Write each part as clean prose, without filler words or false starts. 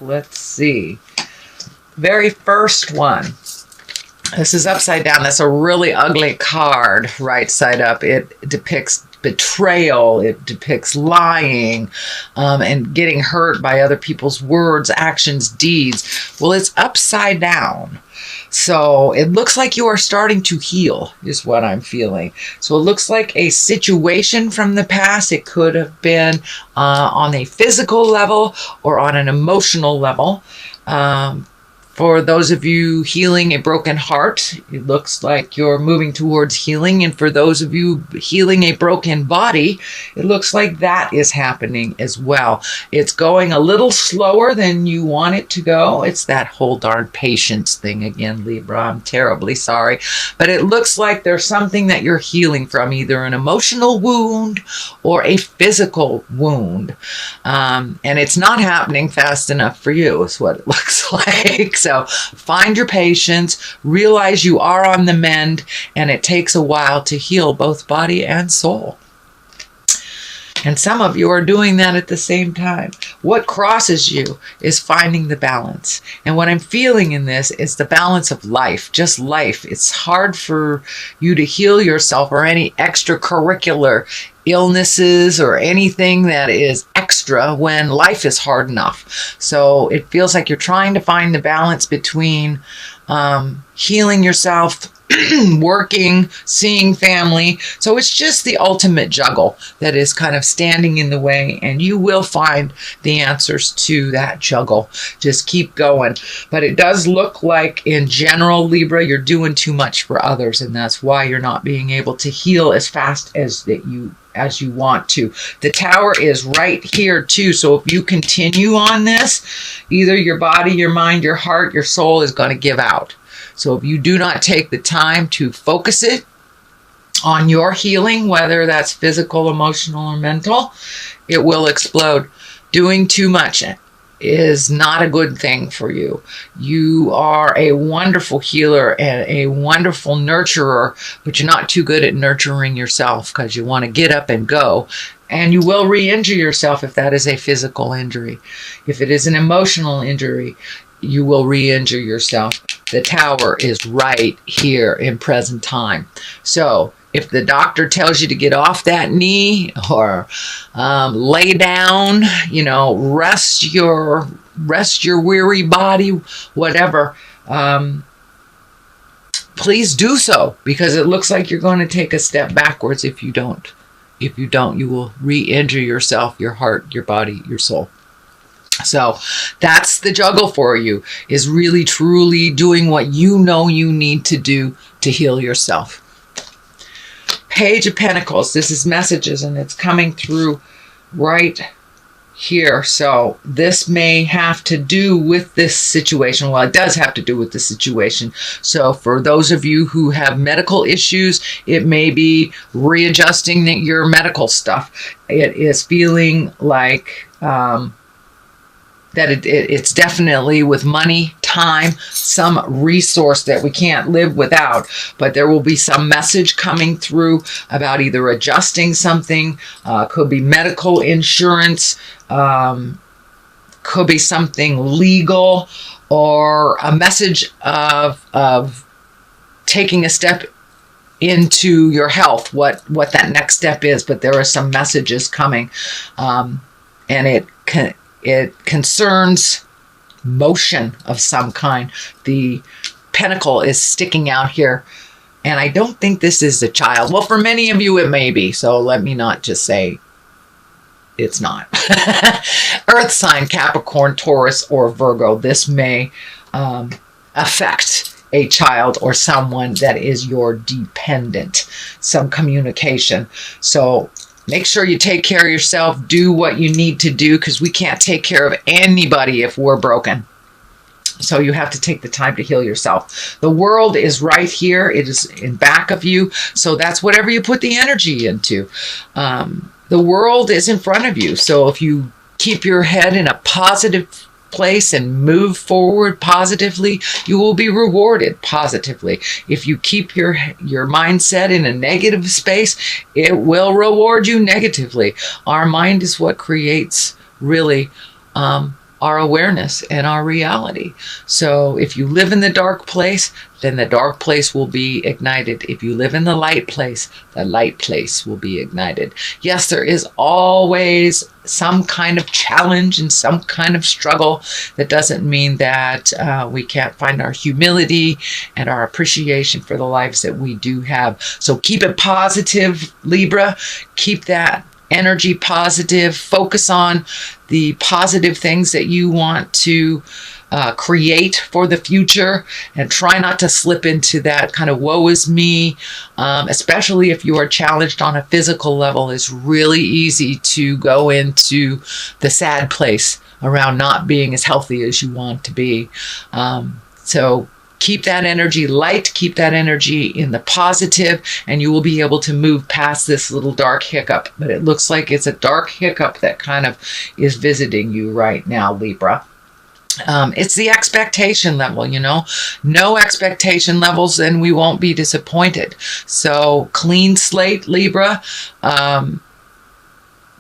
Let's see. Very first one. This is upside down. That's a really ugly card, right side up. It depicts betrayal. It depicts lying and getting hurt by other people's words, actions, deeds. Well, it's upside down. So it looks like you are starting to heal is what I'm feeling. So it looks like a situation from the past. It could have been on a physical level or on an emotional level. For those of you healing a broken heart, it looks like you're moving towards healing. And for those of you healing a broken body, it looks like that is happening as well. It's going a little slower than you want it to go. It's that whole darn patience thing again, Libra. I'm terribly sorry. But it looks like there's something that you're healing from, either an emotional wound or a physical wound. And it's not happening fast enough for you, is what it looks like. So find your patience, realize you are on the mend, and it takes a while to heal both body and soul. And some of you are doing that at the same time. What crosses you is finding the balance. And what I'm feeling in this is the balance of life, just life. It's hard for you to heal yourself or any extracurricular illnesses or anything that is extra when life is hard enough. So it feels like you're trying to find the balance between healing yourself, working, seeing family. So it's just the ultimate juggle that is kind of standing in the way, and you will find the answers to that juggle. Just keep going. But it does look like in general, Libra, you're doing too much for others, and that's why you're not being able to heal as fast as you want to. The Tower is right here too. So if you continue on this, either your body, your mind, your heart, your soul is going to give out. So if you do not take the time to focus it on your healing, whether that's physical, emotional, or mental, it will explode. Doing too much is not a good thing for you. You are a wonderful healer and a wonderful nurturer, but you're not too good at nurturing yourself because you want to get up and go. And you will re-injure yourself if that is a physical injury. If it is an emotional injury, you will re-injure yourself. The Tower is right here in present time. So if the doctor tells you to get off that knee or lay down, rest your weary body, whatever, please do so, because it looks like you're going to take a step backwards if you don't. If you don't, you will re-injure yourself, your heart, your body, your soul. So that's the juggle for you, is really truly doing what you know you need to do to heal yourself. Page of Pentacles. This is messages, and it's coming through right here. So this may have to do with this situation. Well, it does have to do with the situation. So for those of you who have medical issues, it may be readjusting your medical stuff. It is feeling like that it's definitely with money, time, some resource that we can't live without. But there will be some message coming through about either adjusting something, could be medical insurance, could be something legal, or a message of taking a step into your health, what that next step is. But there are some messages coming, and it concerns motion of some kind. The pentacle is sticking out here, and I don't think this is a child. Well, for many of you it may be, so let me not just say it's not. Earth sign, Capricorn, Taurus, or Virgo. This may affect a child or someone that is your dependent, some communication. So make sure you take care of yourself. Do what you need to do, because we can't take care of anybody if we're broken. So you have to take the time to heal yourself. The world is right here. It is in back of you. So that's whatever you put the energy into. The world is in front of you. So if you keep your head in a positive place and move forward positively, you will be rewarded positively. If you keep your mindset in a negative space, it will reward you negatively. Our mind is what creates really our awareness and our reality. So if you live in the dark place, then the dark place will be ignited. If you live in the light place will be ignited. Yes, there is always some kind of challenge and some kind of struggle. That doesn't mean that we can't find our humility and our appreciation for the lives that we do have. So keep it positive, Libra. Keep that energy positive. Focus on the positive things that you want to create for the future, and try not to slip into that kind of woe is me, especially if you are challenged on a physical level. It's really easy to go into the sad place around not being as healthy as you want to be. So keep that energy light, keep that energy in the positive, and you will be able to move past this little dark hiccup. But it looks like it's a dark hiccup that kind of is visiting you right now, Libra. It's the expectation level, you know. No expectation levels, then we won't be disappointed. So clean slate, Libra.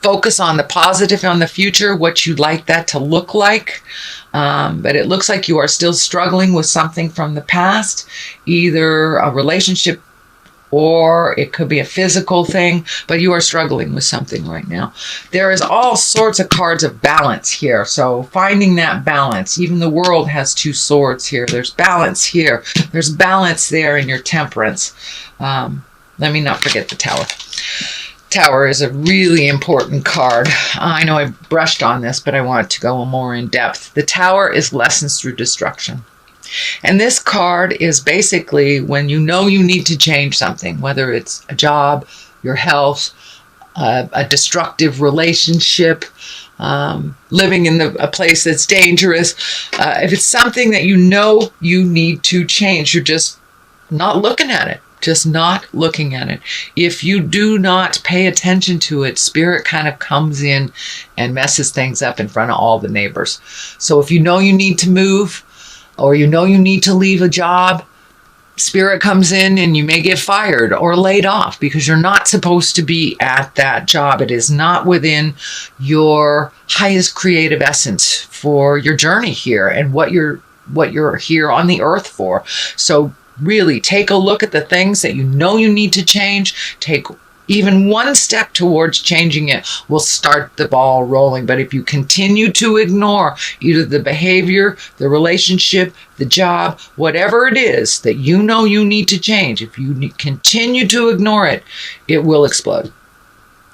Focus on the positive, on the future, what you'd like that to look like. But it looks like you are still struggling with something from the past, either a relationship or it could be a physical thing, but you are struggling with something right now. There is all sorts of cards of balance here. So finding that balance, even the world has two swords here. There's balance here. There's balance there in your temperance. Let me not forget the Tower. Tower is a really important card. I know I brushed on this, but I want to go more in depth. The Tower is lessons through destruction. And this card is basically when you know you need to change something, whether it's a job, your health, a destructive relationship, living in a place that's dangerous. If it's something that you know you need to change, you're just not looking at it. Just not looking at it. If you do not pay attention to it, Spirit kind of comes in and messes things up in front of all the neighbors. So if you know you need to move, or you know you need to leave a job, Spirit comes in and you may get fired or laid off because you're not supposed to be at that job. It is not within your highest creative essence for your journey here and what you're here on the earth for. So really take a look at the things that you know you need to change. Take even one step towards changing it will start the ball rolling. But if you continue to ignore either the behavior, the relationship, the job, whatever it is that you know you need to change, if you continue to ignore it, it will explode.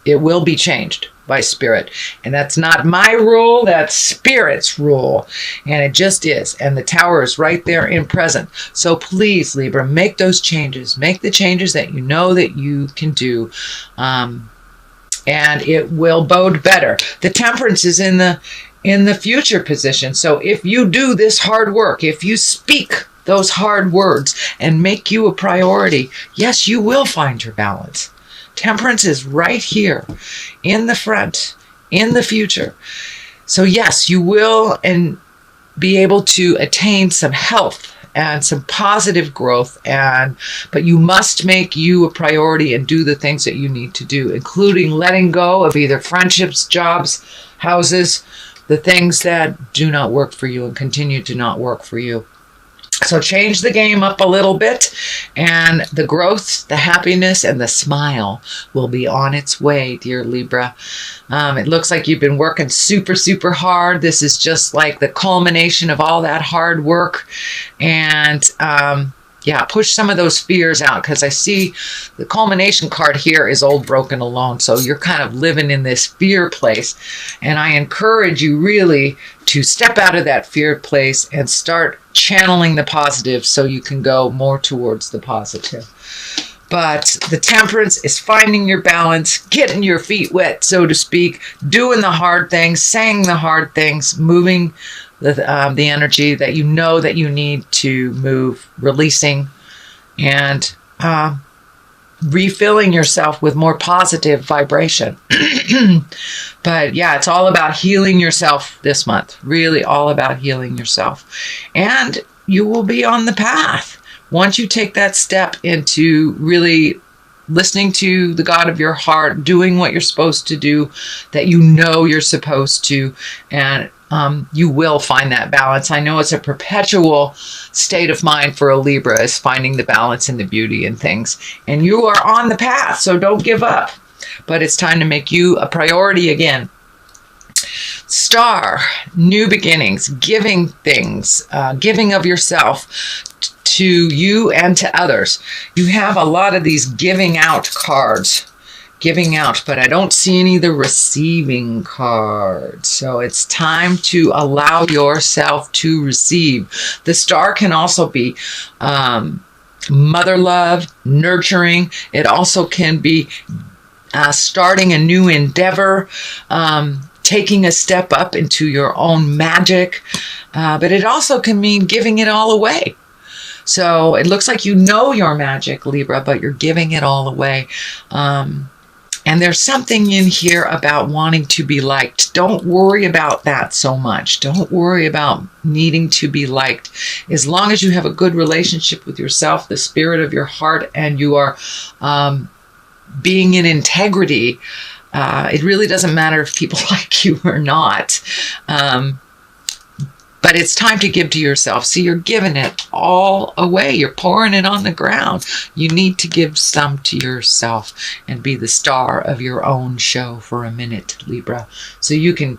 It will be changed by Spirit. And that's not my rule, that's Spirit's rule. And it just is. And the Tower is right there in present. So please, Libra, make those changes. Make the changes that you know that you can do. And it will bode better. The Temperance is in the future position. So if you do this hard work, if you speak those hard words and make you a priority, yes, you will find your balance. Temperance is right here in the front, in the future. So yes, you will and be able to attain some health and some positive growth, but you must make you a priority and do the things that you need to do, including letting go of either friendships, jobs, houses, the things that do not work for you and continue to not work for you. So change the game up a little bit, and the growth, the happiness, and the smile will be on its way, dear Libra. It looks like you've been working super, super hard. This is just like the culmination of all that hard work. And yeah, push some of those fears out, because I see the culmination card here is old, broken, alone. So you're kind of living in this fear place. And I encourage you really to step out of that fear place and start channeling the positive so you can go more towards the positive. But the Temperance is finding your balance, getting your feet wet, so to speak, doing the hard things, saying the hard things, moving the energy that you know that you need to move, releasing, and refilling yourself with more positive vibration. But yeah, it's all about healing yourself this month. Really all about healing yourself. And you will be on the path. Once you take that step into really listening to the God of your heart, doing what you're supposed to do, that you know you're supposed to, and you will find that balance. I know it's a perpetual state of mind for a Libra, is finding the balance and the beauty in things. And you are on the path, so don't give up. But it's time to make you a priority again. Star, new beginnings, giving things, giving of yourself to you and to others. You have a lot of these giving out cards. Giving out, but I don't see any of the receiving cards. So it's time to allow yourself to receive. The star can also be mother love, nurturing. It also can be starting a new endeavor, taking a step up into your own magic. But it also can mean giving it all away. So it looks like you know your magic, Libra, but you're giving it all away. And there's something in here about wanting to be liked. Don't worry about that so much. Don't worry about needing to be liked. As long as you have a good relationship with yourself, the spirit of your heart, and you are being in integrity, it really doesn't matter if people like you or not. But it's time to give to yourself. So you're giving it all away. You're pouring it on the ground. You need to give some to yourself and be the star of your own show for a minute, Libra. So you can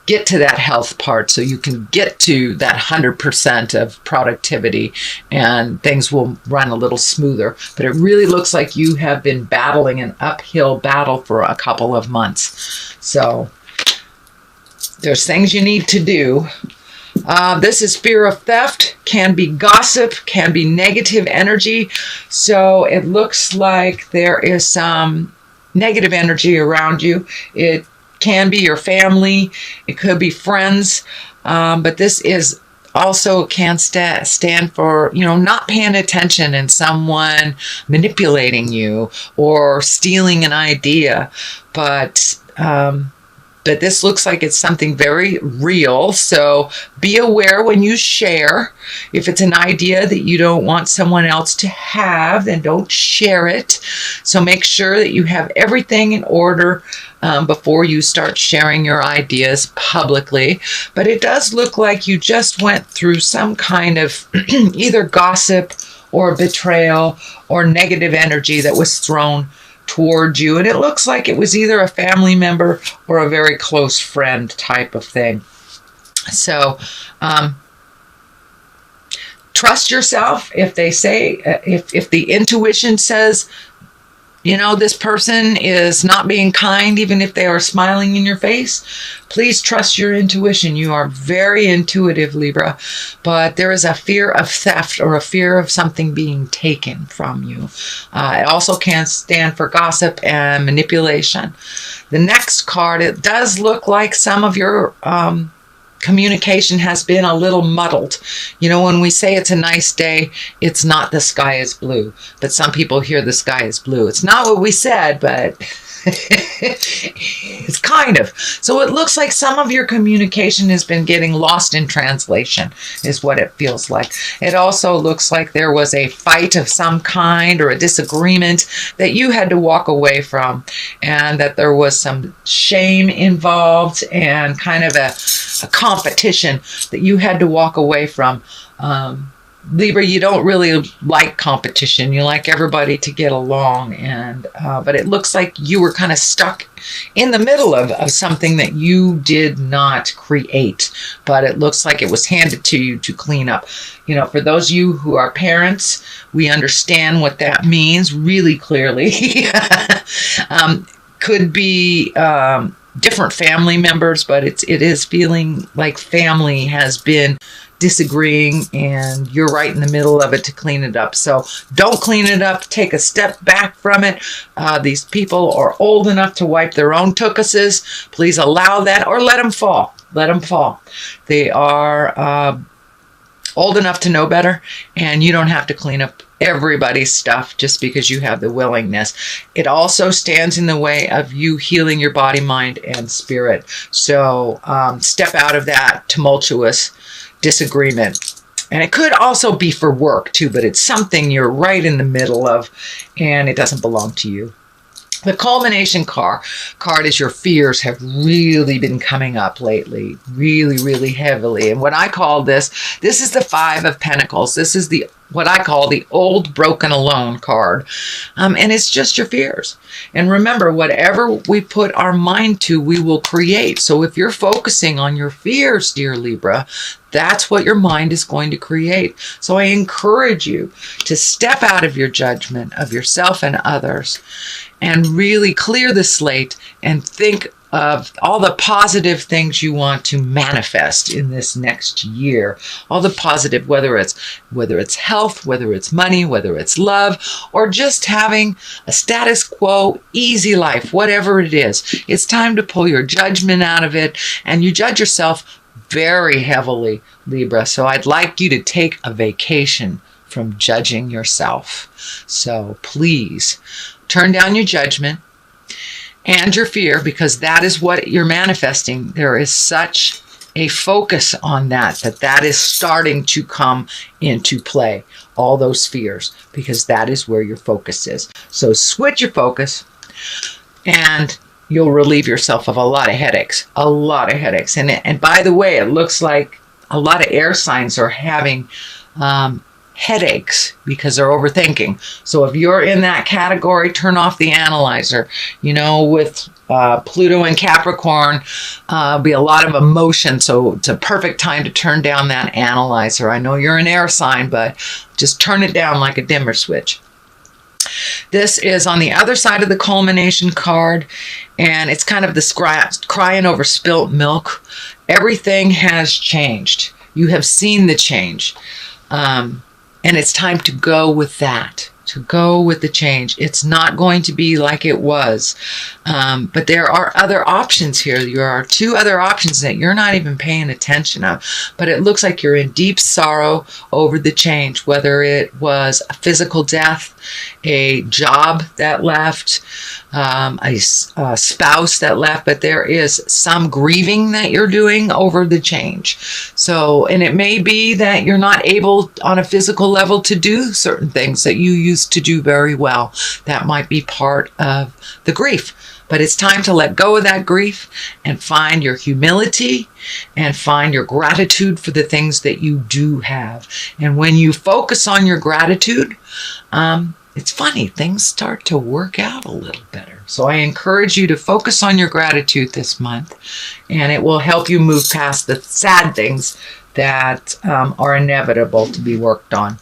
get to that health part. So you can get to that 100% of productivity and things will run a little smoother. But it really looks like you have been battling an uphill battle for a couple of months. So there's things you need to do. This is fear of theft, can be gossip, can be negative energy. So it looks like there is some negative energy around you. It can be your family. It could be friends. But this is also can stand for, not paying attention and someone manipulating you or stealing an idea. But this looks like it's something very real. So be aware when you share. If it's an idea that you don't want someone else to have, then don't share it. So make sure that you have everything in order before you start sharing your ideas publicly. But it does look like you just went through some kind of either gossip or betrayal or negative energy that was thrown toward you, and it looks like it was either a family member or a very close friend type of thing. So trust yourself. If they say, if the intuition says, this person is not being kind, even if they are smiling in your face, please trust your intuition. You are very intuitive, Libra, but there is a fear of theft or a fear of something being taken from you. It also can stand for gossip and manipulation. The next card, it does look like some of your communication has been a little muddled. When we say it's a nice day, it's not the sky is blue. But some people hear the sky is blue. It's not what we said, but it's kind of. So it looks like some of your communication has been getting lost in translation, is what it feels like. It also looks like there was a fight of some kind or a disagreement that you had to walk away from, and that there was some shame involved and kind of a competition that you had to walk away from. Libra, you don't really like competition. You like everybody to get along, and but it looks like you were kind of stuck in the middle of something that you did not create, but it looks like it was handed to you to clean up. For those of you who are parents, we understand what that means really clearly. Could be different family members, but it is feeling like family has been disagreeing and you're right in the middle of it to clean it up. So don't clean it up. Take a step back from it. These people are old enough to wipe their own tuchuses. Please allow that, or let them fall. Let them fall. They are old enough to know better, and you don't have to clean up everybody's stuff just because you have the willingness. It also stands in the way of you healing your body, mind, and spirit. So step out of that tumultuous disagreement. And it could also be for work too, but it's something you're right in the middle of and it doesn't belong to you. The culmination card is your fears have really been coming up lately, really heavily. And what I call this is the Five of Pentacles. This is what I call the old broken alone card. And it's just your fears. And remember, whatever we put our mind to, we will create. So if you're focusing on your fears, dear Libra, that's what your mind is going to create. So I encourage you to step out of your judgment of yourself and others and really clear the slate and think of all the positive things you want to manifest in this next year. All the positive, whether it's health, whether it's money, whether it's love, or just having a status quo, easy life, whatever it is. It's time to pull your judgment out of it, and you judge yourself very heavily, Libra. So I'd like you to take a vacation from judging yourself. So please turn down your judgment and your fear, because that is what you're manifesting. There is such a focus on that is starting to come into play, all those fears, because that is where your focus is. So switch your focus and you'll relieve yourself of a lot of headaches, And by the way, it looks like a lot of air signs are having headaches because they're overthinking. So if you're in that category, turn off the analyzer. With Pluto and Capricorn, be a lot of emotion. So it's a perfect time to turn down that analyzer. I know you're an air sign, but just turn it down like a dimmer switch. This is on the other side of the culmination card, and it's kind of the crying over spilt milk. Everything has changed. You have seen the change. And it's time to go with that, to go with the change. It's not going to be like it was. But there are other options here. There are two other options that you're not even paying attention of. But it looks like you're in deep sorrow over the change, whether it was a physical death, a job that left, a spouse that left, but there is some grieving that you're doing over the change. So, and it may be that you're not able on a physical level to do certain things that you used to do very well. That might be part of the grief. But it's time to let go of that grief and find your humility and find your gratitude for the things that you do have. And when you focus on your gratitude, it's funny, things start to work out a little better. So I encourage you to focus on your gratitude this month, and it will help you move past the sad things that are inevitable to be worked on.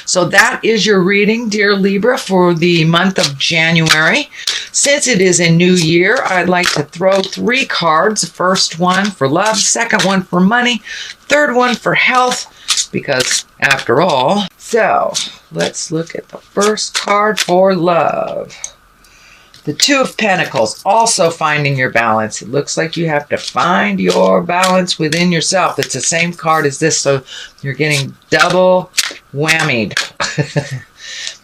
So that is your reading, dear Libra, for the month of January. Since it is a new year, I'd like to throw 3 cards. The first one for love, second one for money, third one for health, because after all. So let's look at the first card for love. The Two of Pentacles, also finding your balance. It looks like you have to find your balance within yourself. It's the same card as this, so you're getting double whammied.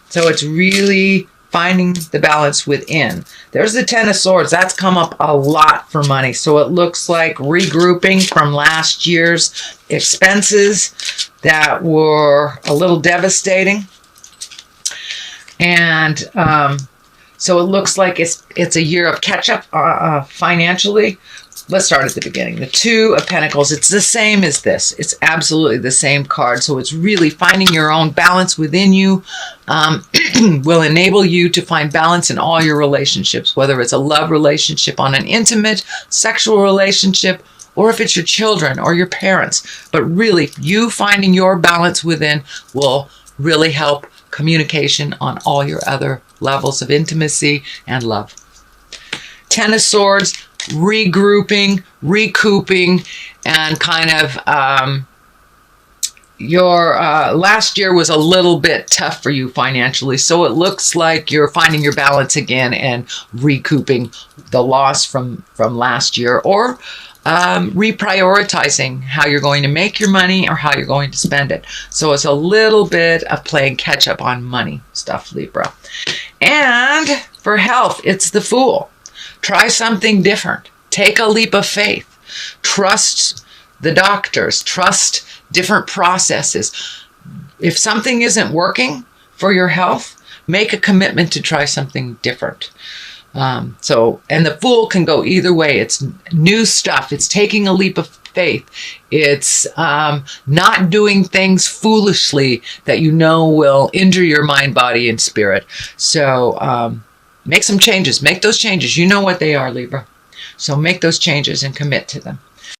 So it's really finding the balance within. There's the Ten of Swords. That's come up a lot for money. So it looks like regrouping from last year's expenses that were a little devastating. And so it looks like it's a year of catch-up financially. Let's start at the beginning. The Two of Pentacles, it's the same as this. It's absolutely the same card. So it's really finding your own balance within you will enable you to find balance in all your relationships, whether it's a love relationship on an intimate, sexual relationship, or if it's your children or your parents. But really, you finding your balance within will really help communication on all your other levels of intimacy and love. Ten of Swords, regrouping, recouping, and kind of your last year was a little bit tough for you financially. So it looks like you're finding your balance again and recouping the loss from last year, or reprioritizing how you're going to make your money or how you're going to spend it. So it's a little bit of playing catch up on money stuff, Libra. And for health, it's the Fool. Try something different. Take a leap of faith. Trust the doctors. Trust different processes. If something isn't working for your health, make a commitment to try something different. And the Fool can go either way. It's new stuff. It's taking a leap of faith. It's not doing things foolishly that you know will injure your mind, body, and spirit. So make some changes. Make those changes. You know what they are, Libra. So make those changes and commit to them.